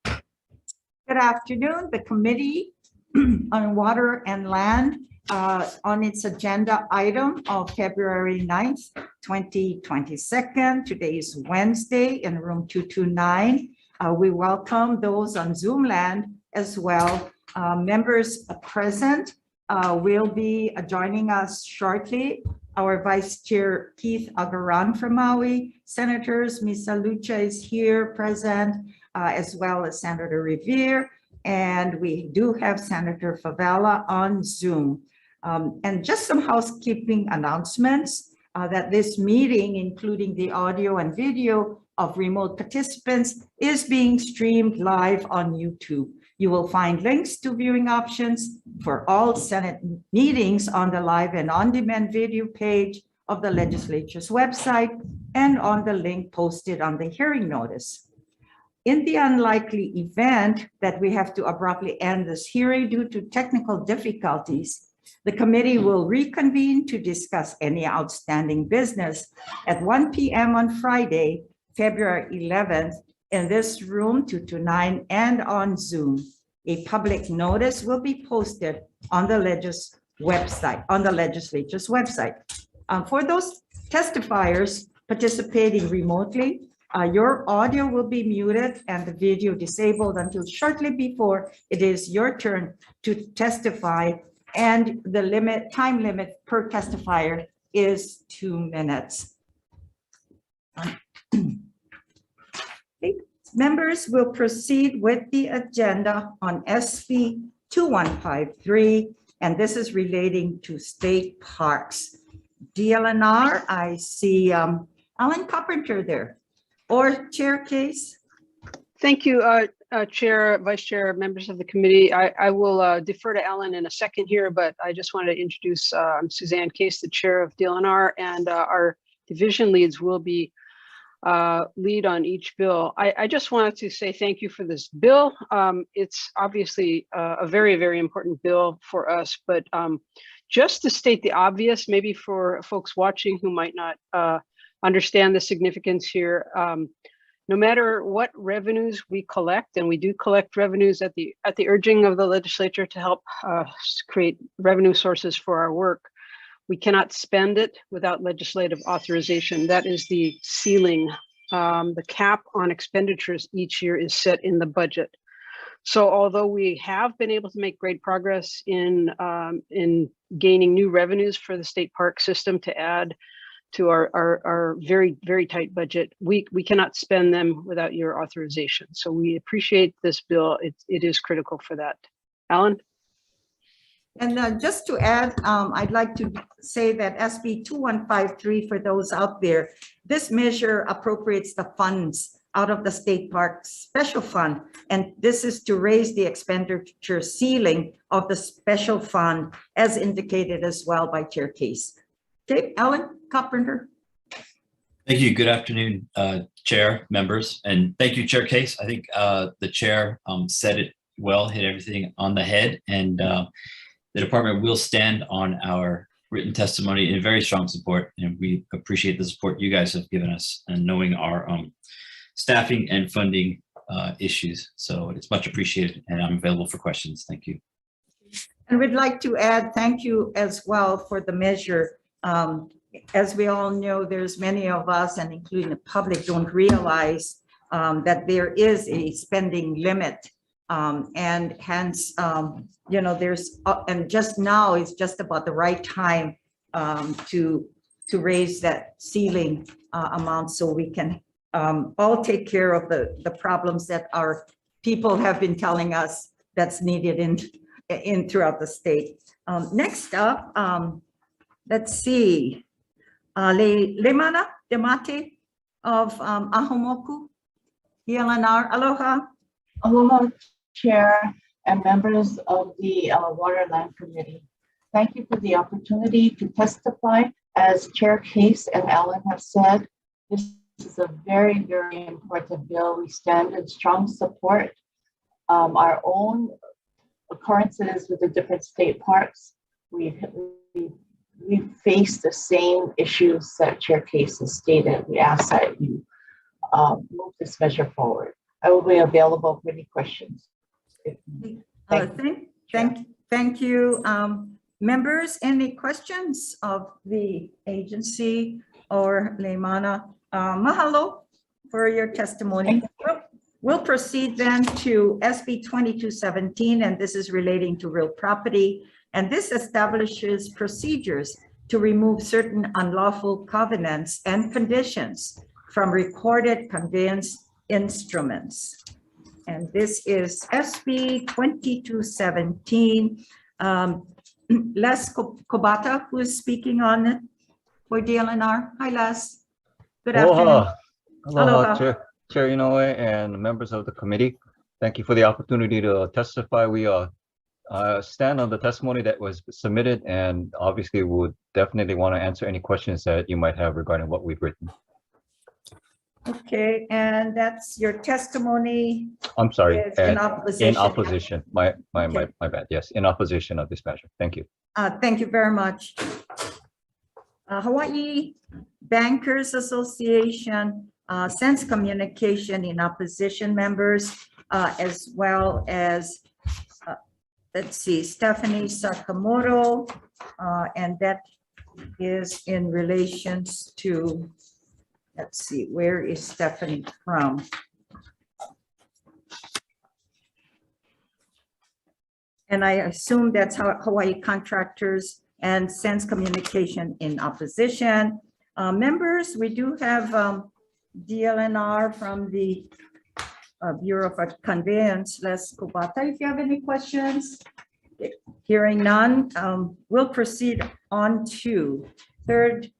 Good afternoon. The Committee on Water and Land on its agenda item of February 9th, 2022. Today is Wednesday in room 229. We welcome those on Zoom land as well. Members present will be joining us shortly. Our Vice Chair Keith Agaran from Maui, Senators Misa Lucha is here present, as well as Senator Revere, and we do have Senator Favela on Zoom. And just some housekeeping announcements that this meeting, including the audio and video of remote participants, is being streamed live on YouTube. You will find links to viewing options for all Senate meetings on the live and on-demand video page of the legislature's website and on the link posted on the hearing notice. In the unlikely event that we have to abruptly end this hearing due to technical difficulties, the committee will reconvene to discuss any outstanding business at 1 p.m. on Friday, February 11th, in this room 229 and on Zoom. A public notice will be posted on the legislature's website. For those testifiers participating remotely, your audio will be muted and the video disabled until shortly before it is your turn to testify, and the time limit per testifier is 2 minutes. Okay. Members will proceed with the agenda on SB 2153, and this is relating to state parks. DLNR, I see Alan Carpenter there. Or Chair Case? Thank you, Chair, Vice Chair, members of the committee. I will defer to Alan in a second here, but I just wanted to introduce Suzanne Case, the Chair of DLNR, and our division leads will be lead on each bill. I just wanted to say thank you for this bill. It's obviously a very, very important bill for us, but just to state the obvious, maybe for folks watching who might not understand the significance here, no matter what revenues we collect, and we do collect revenues at the urging of the legislature to help create revenue sources for our work, we cannot spend it without legislative authorization. That is the ceiling. The cap on expenditures each year is set in the budget. So although we have been able to make great progress in gaining new revenues for the state park system to add to our very, very tight budget, we cannot spend them without your authorization. So we appreciate this bill. It is critical for that. Alan? And just to add, I'd like to say that SB 2153, for those out there, this measure appropriates the funds out of the state park special fund. And this is to raise the expenditure ceiling of the special fund as indicated as well by Chair Case. Okay, Alan Carpenter. Thank you. Good afternoon, Chair, members, and thank you, Chair Case. I think the Chair said it well, hit everything on the head, and the department will stand on our written testimony in very strong support, and we appreciate the support you guys have given us and knowing our staffing and funding issues. So it's much appreciated, and I'm available for questions. Thank you. And we'd like to add thank you as well for the measure. As we all know, there's many of us, and including the public, don't realize that there is a spending limit, and hence, there's and just now is just about the right time to raise that ceiling amount, so we can all take care of the problems that our people have been telling us that's needed in throughout the state. Next up. Let's see, Lemana Demate of Ahumoku, DLNR. Aloha. Aloha, Chair and members of the Water and Land Committee. Thank you for the opportunity to testify. As Chair Case and Alan have said, this is a very, very important bill. We stand in strong support. Our own occurrences with the different state parks, we face the same issues that Chair Case has stated. We ask that you move this measure forward. I will be available for any questions. Thank you. Members, any questions of the agency or Leimana? Mahalo for your testimony. We'll proceed then to SB 2217, and this is relating to real property. And this establishes procedures to remove certain unlawful covenants and conditions from recorded conveyance instruments. And this is SB 2217. Les Kobata, who is speaking on it for DLNR. Hi, Les. Good afternoon. Aloha, Chair Inoue and members of the committee. Thank you for the opportunity to testify. We stand on the testimony that was submitted, and obviously would definitely want to answer any questions that you might have regarding what we've written. Okay, and that's your testimony. I'm sorry, In opposition. in opposition. My bad. Yes, in opposition of this measure. Thank you. Thank you very much. Hawaii Bankers Association sends communication in opposition, members, as well as, let's see, Stephanie Sakamoto, and that is in relations to, let's see, where is Stephanie from? And I assume that's Hawaii Contractors and sends communication in opposition. Members, we do have DLNR from the Bureau of Conveyance. Les Kobata, if you have any questions. Hearing none, we'll proceed on to third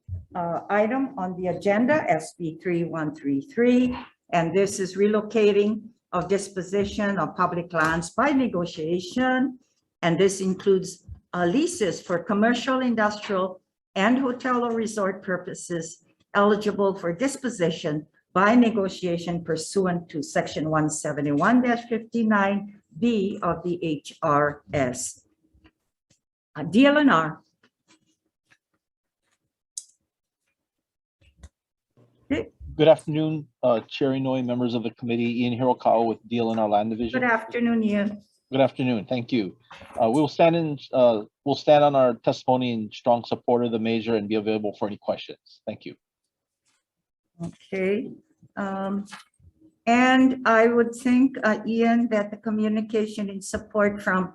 item on the agenda, SB 3133, and this is relocating of disposition of public lands by negotiation, and this includes leases for commercial, industrial, and hotel or resort purposes eligible for disposition by negotiation pursuant to Section 171-59B of the HRS. DLNR. Good afternoon, Chair Inoue, members of the committee. Ian Hirokawa with DLNR Land Division. Good afternoon, Ian. Good afternoon. Thank you. We'll stand on our testimony in strong support of the measure and be available for any questions. Thank you. Okay. And I would think, Ian, that the communication in support from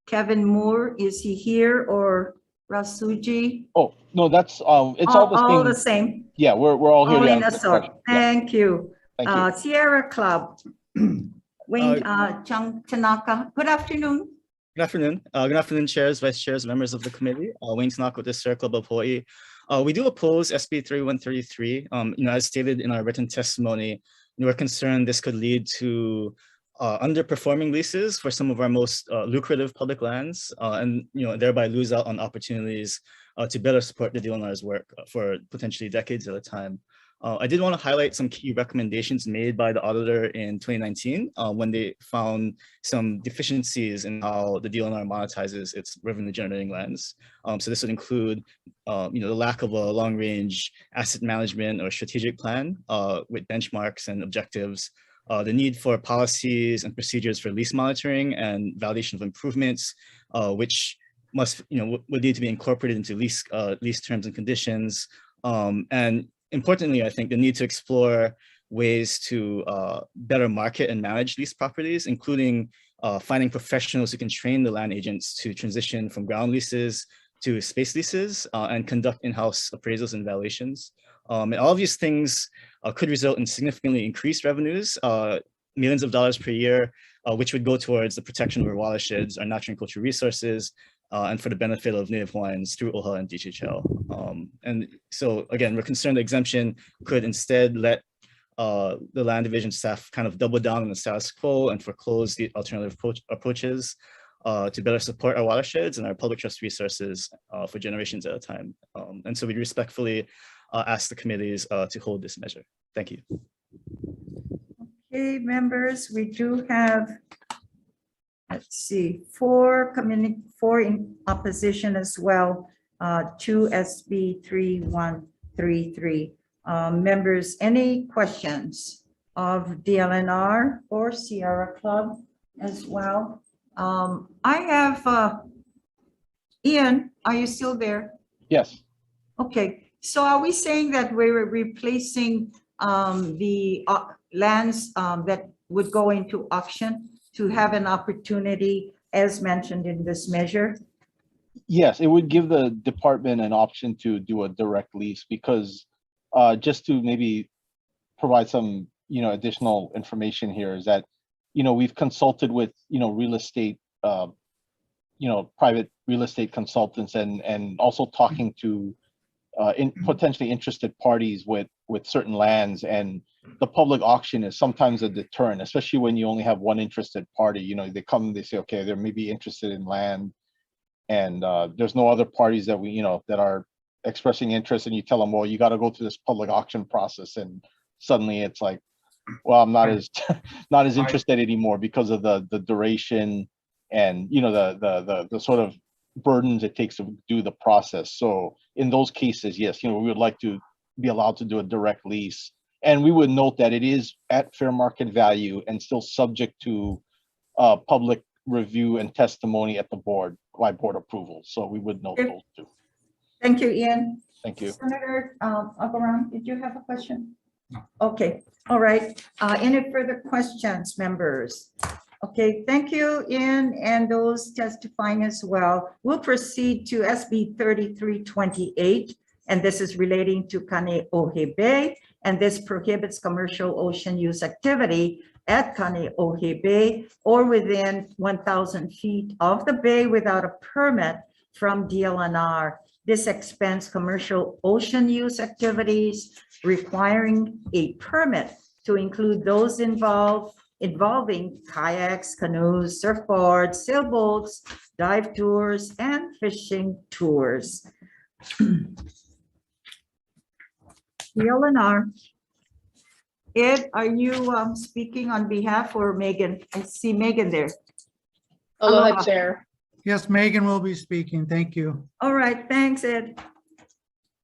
Kevin Moore, is he here, or Rasuji? Oh, no, that's it's all the same. Yeah, we're all here. All to in a answer sort. questions. Thank you. Thank you. Sierra Club. Wayne Tanaka. Good afternoon. Good afternoon. Good afternoon, chairs, vice chairs, members of the committee. Wayne Tanaka with the Sierra Club of Hawaii. We do oppose SB 3133. As stated in our written testimony, we're concerned this could lead to underperforming leases for some of our most lucrative public lands, and thereby lose out on opportunities to better support the DLNR's work for potentially decades at a time. I did want to highlight some key recommendations made by the auditor in 2019 when they found some deficiencies in how the DLNR monetizes its revenue generating lands. So this would include the lack of a long-range asset management or strategic plan with benchmarks and objectives, the need for policies and procedures for lease monitoring and validation of improvements, which must would need to be incorporated into lease terms and conditions, and importantly, I think the need to explore ways to better market and manage leased properties, including finding professionals who can train the land agents to transition from ground leases to space leases and conduct in-house appraisals and valuations. And all of these things could result in significantly increased revenues, millions of dollars per year, which would go towards the protection of our watersheds, our natural and cultural resources, and for the benefit of Native Hawaiians through OHA and DHL. And so again, we're concerned the exemption could instead let the land division staff kind of double down on the status quo and foreclose the alternative approaches to better support our watersheds and our public trust resources for generations at a time. And so we respectfully ask the committees to hold this measure. Thank you. Okay, members, we do have, let's see, four in opposition as well to SB 3133. Members, any questions of DLNR or Sierra Club as well. I have, Ian, are you still there? Yes. Okay, so are we saying that we were replacing the lands that would go into auction to have an opportunity as mentioned in this measure? Yes, it would give the department an option to do a direct lease because just to maybe provide some, additional information here is that, we've consulted with, real estate, private real estate consultants and also talking to potentially interested parties with certain lands, and the public auction is sometimes a deterrent, especially when you only have one interested party. They come, they say, okay, they're maybe interested in land, and there's no other parties that that are expressing interest, and you tell them, well, you got to go through this public auction process, and suddenly it's like, well, I'm not as not as interested anymore because of the duration and the sort of burdens it takes to do the process. So in those cases, yes, we would like to be allowed to do a direct lease, and we would note that it is at fair market value and still subject to public review and testimony at the board by board approval. So we would note those two. Thank you, Ian. Thank you. Senator Abraham, did you have a question? No. Okay, all right. Any further questions, members? Okay, thank you, Ian, and those testifying as well. We'll proceed to SB 3328, and this is relating to Kaneohe Bay, and this prohibits commercial ocean use activity at Kaneohe Bay or within 1,000 feet of the bay without a permit from DLNR. This expands commercial ocean use activities requiring a permit to include those involving kayaks, canoes, surfboards, sailboats, dive tours, and fishing tours. DLNR. Ed, are you speaking on behalf or Megan? I see Megan there. Aloha, Chair. Yes, Megan will be speaking. Thank you. All right, thanks, Ed.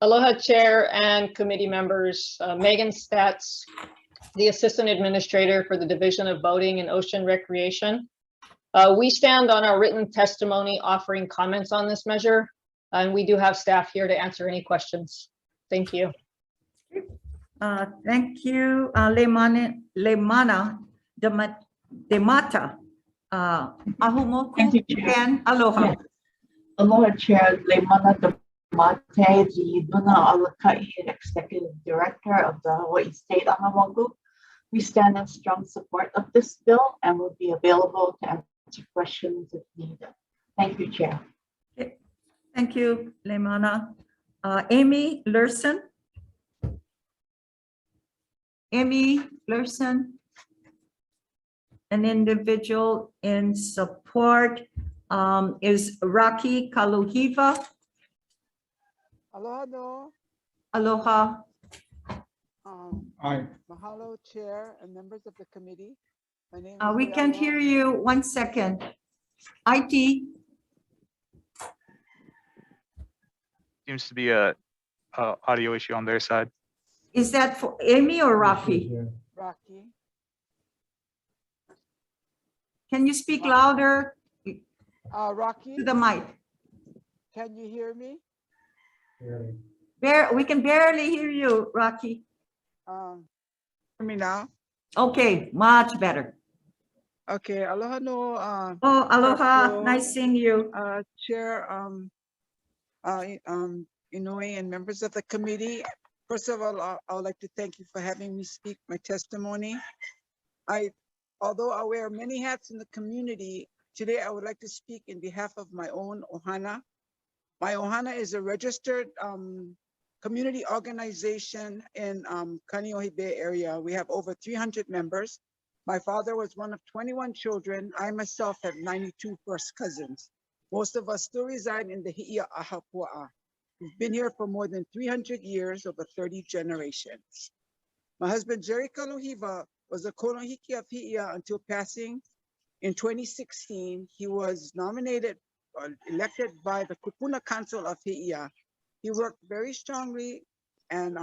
Aloha, Chair and committee members. Megan Stats, the Assistant Administrator for the Division of Boating and Ocean Recreation. We stand on our written testimony offering comments on this measure, and we do have staff here to answer any questions. Thank you. Thank you, Lemana Demata. Ahumo, Thank you, Chair. Ken, aloha. Yes. Aloha, Chair Lemana Damate, the Nuna Alakai Executive Director of the Hawaii State Amamogu. We stand in strong support of this bill and will be available to answer questions if needed. Thank you, Chair. Okay. Thank you, Lemana. Amy Lurson. Amy Lurson, an individual in support, is Rocky Kaluhiva. Aloha no. Aloha. Hi. Mahalo, Chair and members of the committee. My name We is can't hear you. 1 second. IT. Seems to be a audio issue on their side. Is that for Amy or Rocky? Rocky. Can you speak louder Rocky, to the mic? can you hear me? We can barely hear you, Rocky. Hear me now? Okay, much better. Okay, aloha no. Oh, aloha. Hello. Nice seeing you. Chair Inoue and members of the committee. First of all, I would like to thank you for having me speak my testimony. Although I wear many hats in the community, today I would like to speak in behalf of my own ohana. My ohana is a registered community organization in Kaneohe Bay area. We have over 300 members. My father was one of 21 children. I myself have 92 first cousins. Most of us still reside in the Hi'ia Ahapua'a. We've been here for more than 300 years, over 30 generations. My husband, Jerry Kaluhiva, was a konohiki of Hi'ia until passing in 2016. He was nominated or elected by the Kupuna Council of Hi'ia. He worked very strongly and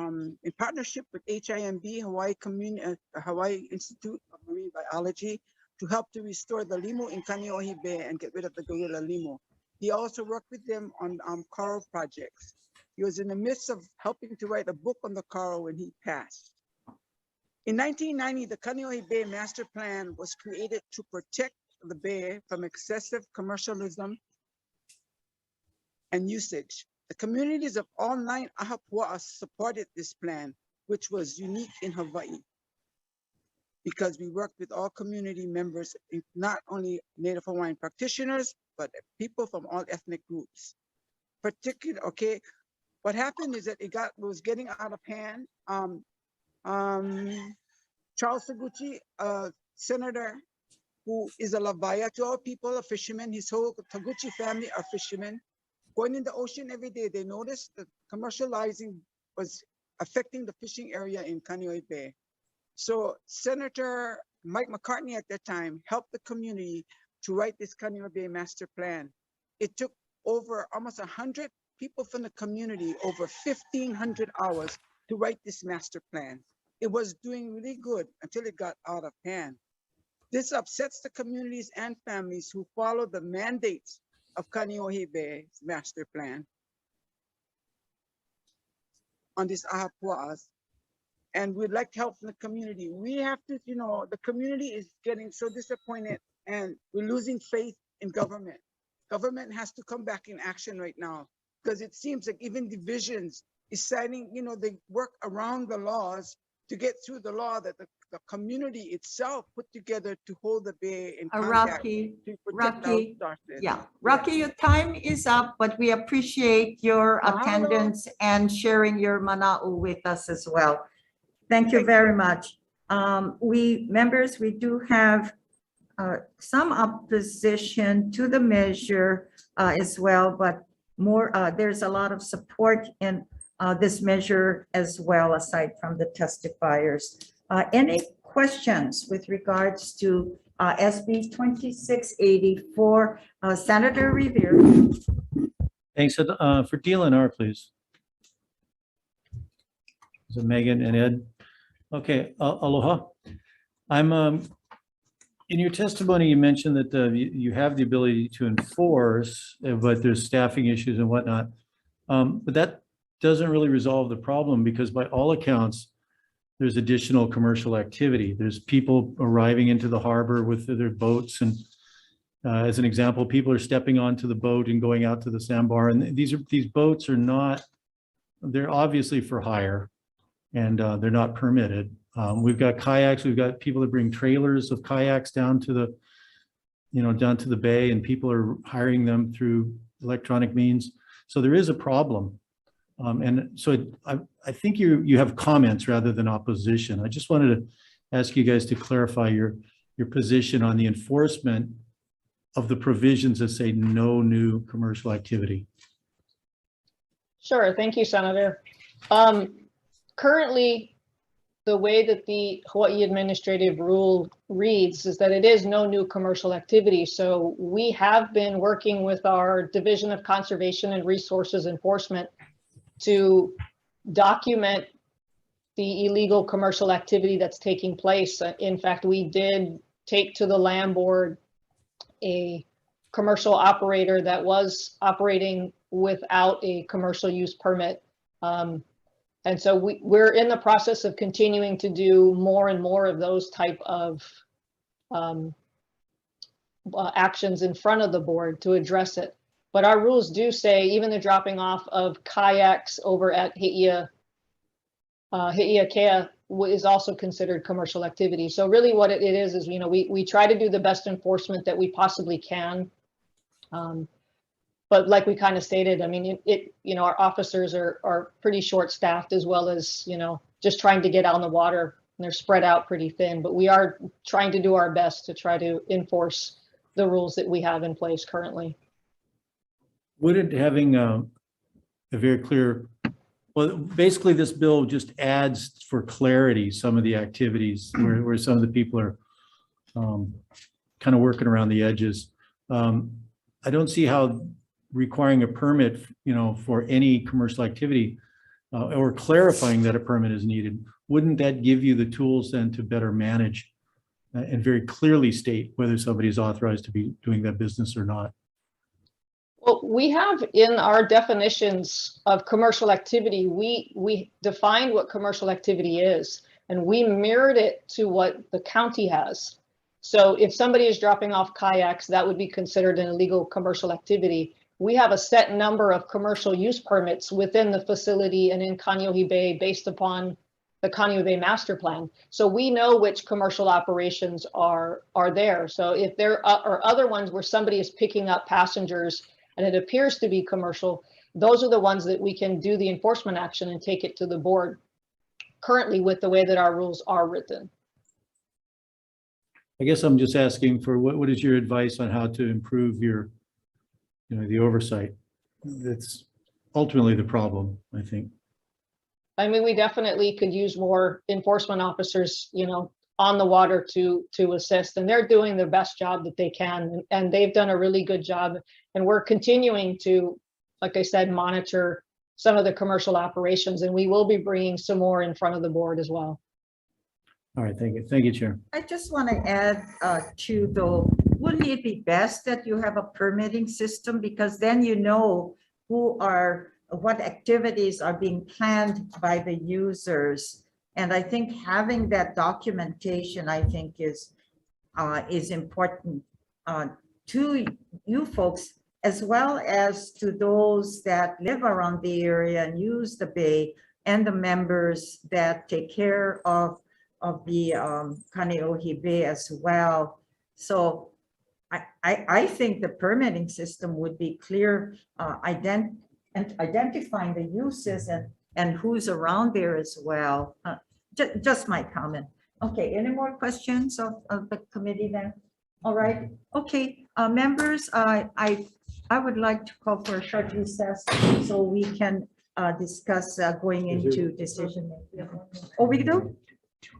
in partnership with HIMB, Hawaii Institute of Marine Biology, to help to restore the limu in Kaneohe Bay and get rid of the gorilla limu. He also worked with them on coral projects. He was in the midst of helping to write a book on the coral when he passed. In 1990, the Kaneohe Bay Master Plan was created to protect the bay from excessive commercialism and usage. The communities of all 9 ahapua'as supported this plan, which was unique in Hawaii, because we worked with all community members, not only Native Hawaiian practitioners, but people from all ethnic groups. What happened is that it was getting out of hand. Charles Taguchi, a senator who is a lavaya to our people, a fisherman, his whole Taguchi family are fishermen. Going in the ocean every day, they noticed that commercializing was affecting the fishing area in Kaneohe Bay. So Senator Mike McCartney at that time helped the community to write this Kaneohe Bay Master Plan. It took over almost 100 people from the community, over 1,500 hours to write this master plan. It was doing really good until it got out of hand. This upsets the communities and families who follow the mandates of Kaneohe Bay's master plan on this ahapua'as. And we'd like help from the community. We have to, the community is getting so disappointed and we're losing faith in government. Government has to come back in action right now, because it seems like even divisions is citing, they work around the laws to get through the law that the community itself put together to hold the bay in contact. Rocky, Rocky, your time is up, but we appreciate your attendance and sharing your mana'u with us as well. Thank you very much. We do have some opposition to the measure as well, but there's a lot of support in this measure as well, aside from the testifiers. Any questions with regards to SB 2684, Senator Rivera? Thanks. For DLNR, please. Is it Megan and Ed? Okay, aloha. I'm in your testimony, you mentioned that you have the ability to enforce, but there's staffing issues and whatnot. But that doesn't really resolve the problem, because by all accounts, there's additional commercial activity. There's people arriving into the harbor with their boats. And as an example, people are stepping onto the boat and going out to the sandbar. And these boats are not, they're obviously for hire, and they're not permitted. We've got kayaks, we've got people that bring trailers of kayaks down to the, down to the bay, and people are hiring them through electronic means. So there is a problem. And so I think you have comments rather than opposition. I just wanted to ask you guys to clarify your position on the enforcement of the provisions that say no new commercial activity. Sure, thank you, Senator. Currently, the way that the Hawaii administrative rule reads is that it is no new commercial activity. So we have been working with our Division of Conservation and Resources Enforcement to document the illegal commercial activity that's taking place. In fact, we did take to the land board a commercial operator that was operating without a commercial use permit. And so we're in the process of continuing to do more and more of those type of actions in front of the board to address it. But our rules do say even the dropping off of kayaks over at Hi'ia Kea is also considered commercial activity. So really what it is, we try to do the best enforcement that we possibly can. But like we kind of stated, I mean, our officers are pretty short staffed, as well as, just trying to get out on the water, and they're spread out pretty thin, but we are trying to do our best to try to enforce the rules that we have in place currently. Wouldn't having a very clear, well, basically this bill just adds for clarity some of the activities where some of the people are kind of working around the edges. I don't see how requiring a permit, for any commercial activity or clarifying that a permit is needed, wouldn't that give you the tools then to better manage and very clearly state whether somebody is authorized to be doing that business or not? Well, we have in our definitions of commercial activity, we defined what commercial activity is, and we mirrored it to what the county has. So if somebody is dropping off kayaks, that would be considered an illegal commercial activity. We have a set number of commercial use permits within the facility and in Kaneohe Bay based upon the Kaneohe Bay master plan. So we know which commercial operations are there. So if there are other ones where somebody is picking up passengers and it appears to be commercial, those are the ones that we can do the enforcement action and take it to the board currently with the way that our rules are written. I guess I'm just asking for what is your advice on how to improve your, the oversight? That's ultimately the problem, I think. I mean, we definitely could use more enforcement officers, on the water to assist, and they're doing their best job that they can, and they've done a really good job. And we're continuing to, like I said, monitor some of the commercial operations, and we will be bringing some more in front of the board as well. All right, thank you. Thank you, Chair. I just want to add wouldn't it be best that you have a permitting system, because then you know what activities are being planned by the users. And I think having that documentation, I think is important to you folks, as well as to those that live around the area and use the bay, and the members that take care of the Kaneohe Bay as well. So I think the permitting system would be clear, identifying the uses and who's around there as well. Just my comment. Okay, any more questions of the committee then? All right, okay, members, I would like to call for a short recess so we can discuss going into decision making. Oh, we do?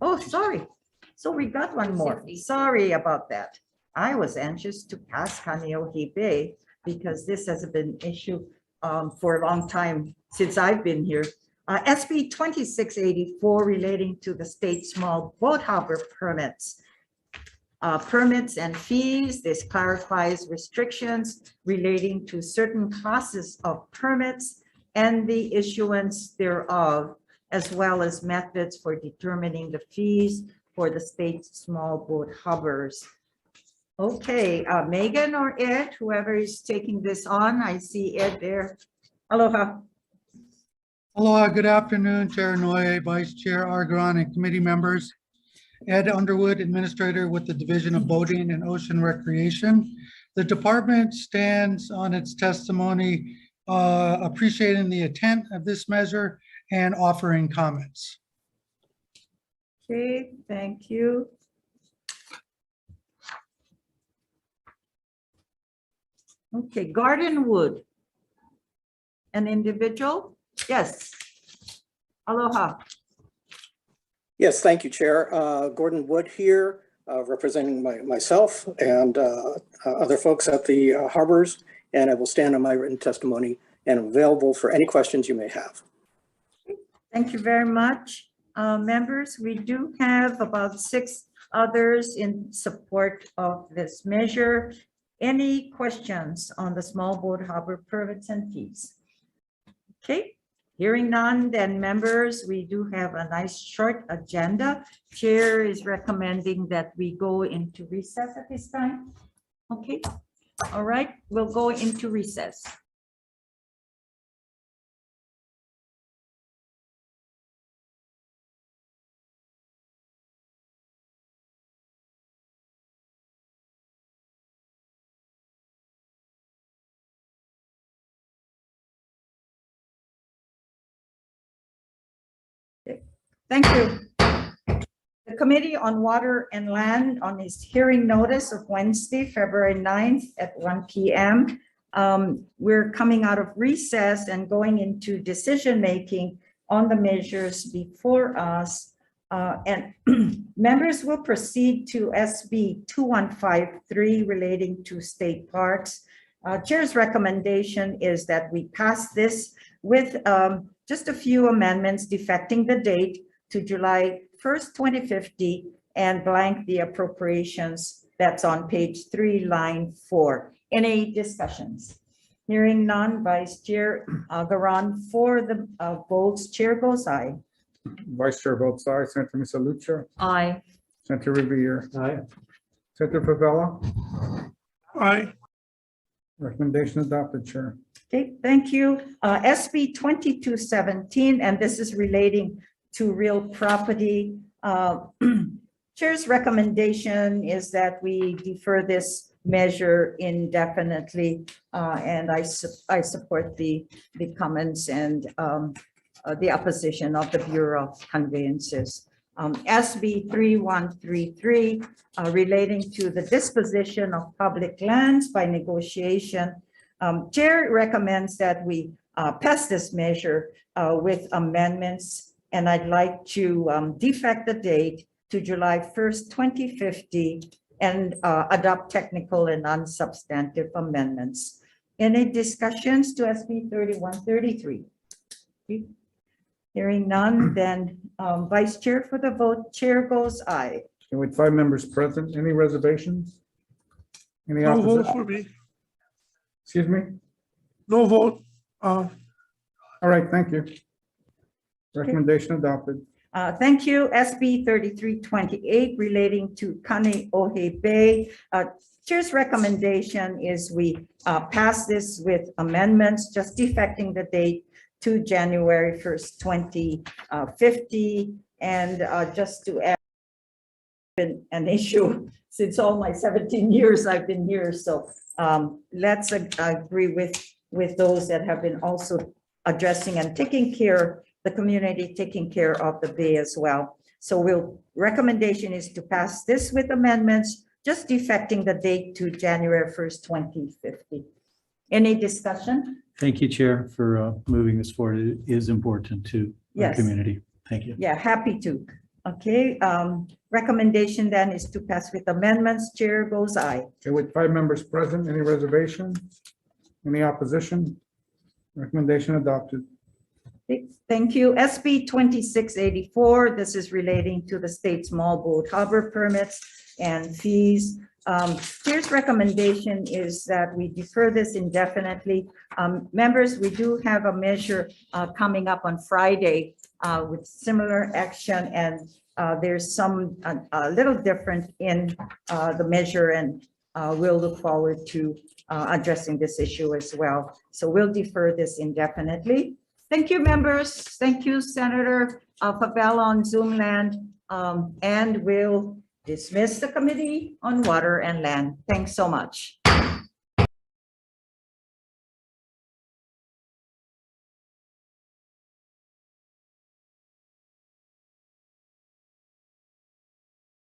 Oh, sorry. So we got one more. Sorry about that. I was anxious to pass Kaneohe Bay because this has been an issue for a long time since I've been here. SB 2684 relating to the state small boat harbor permits. Permits and fees. This clarifies restrictions relating to certain classes of permits and the issuance thereof, as well as methods for determining the fees for the state's small boat harbors. Okay, Megan or Ed, whoever is taking this on, I see Ed there. Aloha. Aloha, good afternoon, Chair Noe, Vice Chair Argon, and committee members. Ed Underwood, Administrator with the Division of Boating and Ocean Recreation. The department stands on its testimony, appreciating the intent of this measure and offering comments. Okay, thank you. Okay, Gardenwood, an individual? Yes. Aloha. Yes, thank you, Chair. Gordon Wood here, representing myself and other folks at the harbors, and I will stand on my written testimony and available for any questions you may have. Thank you very much. Members, we do have about 6 others in support of this measure. Any questions on the small boat harbor permits and fees? Okay, hearing none, then members, we do have a nice short agenda. Chair is recommending that we go into recess at this time. Okay, all right, we'll go into recess. Thank you. The Committee on Water and Land on its hearing notice of Wednesday, February 9th at 1 p.m. We're coming out of recess and going into decision-making on the measures before us. And members will proceed to SB 2153 relating to state parks, Chair's recommendation is that we pass this with just a few amendments defecting the date to July 1st, 2050 and blank the appropriations that's on page 3, line 4. Any discussions? Hearing none, Vice Chair Agaran for the votes, chair goes aye. Vice Chair votes aye. Senator Misalucha. Aye. Senator Revere. Aye. Senator Favela. Aye. Recommendation adopted, Chair. Okay, thank you. SB 2217, and this is relating to real property. Chair's recommendation is that we defer this measure indefinitely, and I support the comments and the opposition of the Bureau of Conveyances. SB 3133 relating to the disposition of public lands by negotiation. Chair recommends that we pass this measure with amendments, and I'd like to defect the date to July 1st, 2050 and adopt technical and non-substantive amendments. Any discussions to SB 3133? Hearing none, then Vice Chair for the vote, chair goes aye. And with 5 members present, any reservations? Any No vote opposition? for me. Excuse me? No vote. All right, thank you. Recommendation adopted. Thank you. SB 3328 relating to Kaneohe Bay. Chair's recommendation is we pass this with amendments, just defecting the date to January 1st, 2050. And just to add an issue since all my 17 years I've been here. So let's agree with those that have been also addressing and taking care, the community taking care of the bay as well. So recommendation is to pass this with amendments, just defecting the date to January 1st, 2050. Any discussion? Thank you, Chair, for moving this forward. It is important to our Yes. community. Thank you. Yeah, happy to. Okay, recommendation then is to pass with amendments. Chair goes aye. Okay, with 5 members present, any reservations? Any opposition? Recommendation adopted. Okay, thank you. SB 2684, this is relating to the state small boat harbor permits and fees. Chair's recommendation is that we defer this indefinitely. Members, we do have a measure coming up on Friday with similar action, and there's some a little different in the measure, and we'll look forward to addressing this issue as well. So we'll defer this indefinitely. Thank you, members. Thank you, Senator Favela on Zoom land, and we'll dismiss the Committee on Water and Land. Thanks so much.